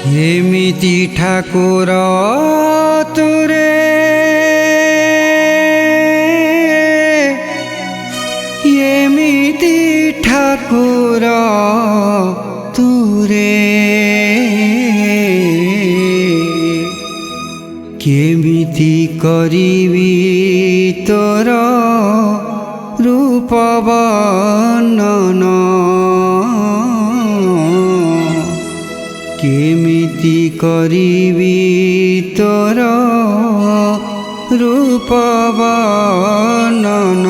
ଏମିତି ଠାକୁର ତୁରେ ଏମିତି ଠାକୁର ତୁରେ କେମିତି କରିବି ତୋର ରୂପ ବର୍ଣ୍ଣନ କେମିତି କରିବି ତୋର ରୂପ ବର୍ଣ୍ଣନ।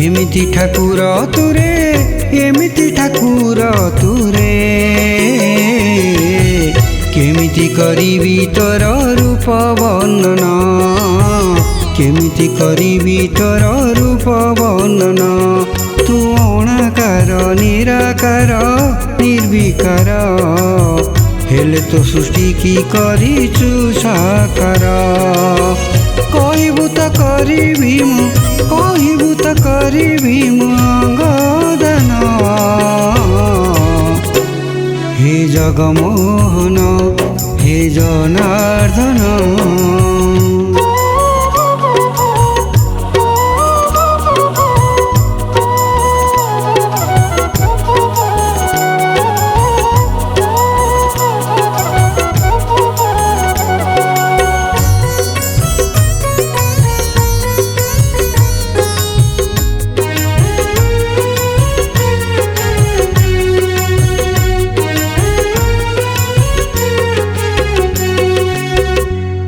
ଏମିତି ଠାକୁର ତୁରେ ଏମିତି ଠାକୁର ତୁରେ କେମିତି କରିବି ତୋର ରୂପ ବର୍ଣ୍ଣନ କେମିତି କରିବି ତୋର ରୂପ ବର୍ଣ୍ଣନ। ତୁ ଅଣାକାର ନିରାକାର ନିର୍ବିକାର ହେଲେ ତ ସୃଷ୍ଟି କି କରିଛୁ ସାକାର। କହିବୁ ତ କରିବି ମୁଁ କହିବୁ ତ କରିବି ମୁଁ ଅଙ୍ଗଦାନ। ହେ ଜଗମୋହନ ହେ ଜନାର୍ଦ୍ଦନ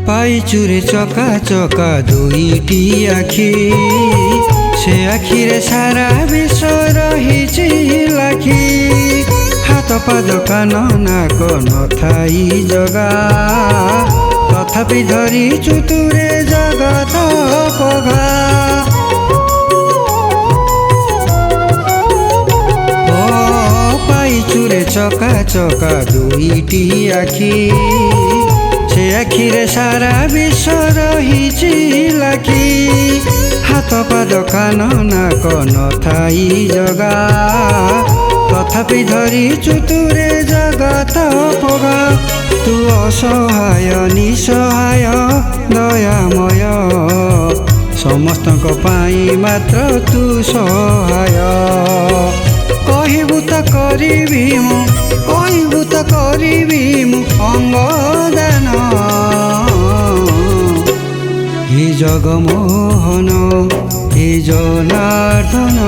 ପାଇଚୁରେ ଚକା ଚକା ଦୁଇଟି ଆଖି ସେ ଆଖିରେ ସାରା ବିଷ ରହିଛି ଲାଖି। ହାତ ପାଦ କାନ ନାକ ନଥାଇ ଜଗା ତଥାପି ଧରିଛୁ ତୁରେ ଜଗତ ପଘା। ପାଇଚୁରେ ଚକା ଚକା ଦୁଇଟି ଆଖି ସେ ଆଖିରେ ସାରା ବିଷ ରହିଛି ଲାଖି। ହାତ ପାଦ କାନ ନାକ ନଥାଇ ଜଗା ତଥାପି ଧରିଛୁ ତୁରେ ଜଗତ ପଘା। ତୁ ଅସହାୟ ନିଃସହାୟ ଦୟାମୟ ସମସ୍ତଙ୍କ ପାଇଁ ମାତ୍ର ତୁ ସହାୟ। କହିବୁ ତ କରିବି ମୁଁ କହିବୁ ତ କରିବି ମୁଁ ଅଙ୍ଗଦାନ। ହେ ଜଗମୋହନ ହେ ଜନାର୍ଦ୍ଦନ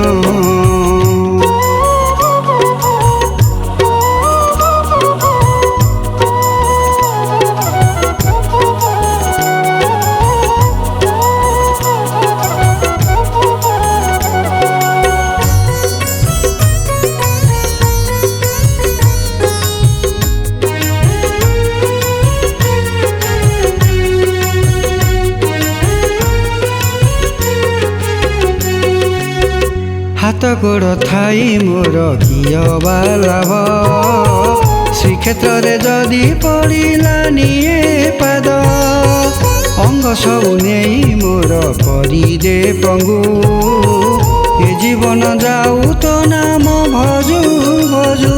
ହାତ ଗୋଡ଼ ଥାଇ ମୋର କିୟ ବା ଲାଭ ଶ୍ରୀକ୍ଷେତ୍ରରେ ଯଦି ପଡ଼ିଲାନି ଏ ପାଦ। ଅଙ୍ଗ ସବୁ ନେଇ ମୋର କରିଦେ ପଙ୍ଗୁ ଏ ଜୀବନ ଯାଉ ତୋ ନାମ ଭଜୁ ଭଜୁ।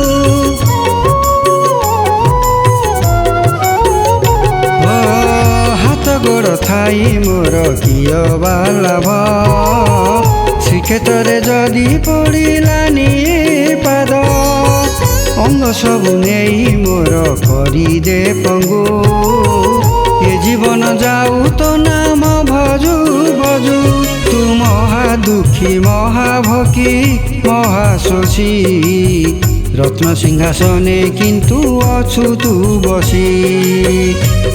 ହାତ ଗୋଡ଼ ଥାଇ ମୋର କିୟ ବା ଲାଭ ଶ୍ରୀକ୍ଷେତ୍ରରେ ଯଦି ପଡ଼ିଲାନି ଏ ପାଦ। ଅଙ୍ଗ ସବୁ ନେଇ ମୋର କରିଦେ ପଙ୍ଗୁ ଏ ଜୀବନ ଯାଉ ତୋ ନାମ ଭଜୁ ଭଜୁ। ତୁ ମହା ଦୁଃଖୀ ମହାଭୋଗୀ ମହାଶୋଷୀ রত্ন সিংহাসনে কিন্তু অছু তু বসি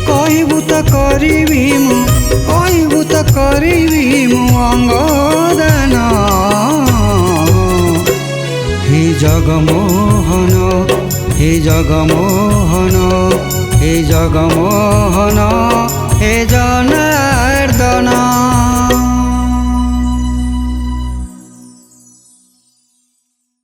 কহিবু তো করিবি মু কহিবু তো করিবি মু অঙ্গদান হে জগমোহন হে জগমোহন হে জগমোহন হে জনার্দন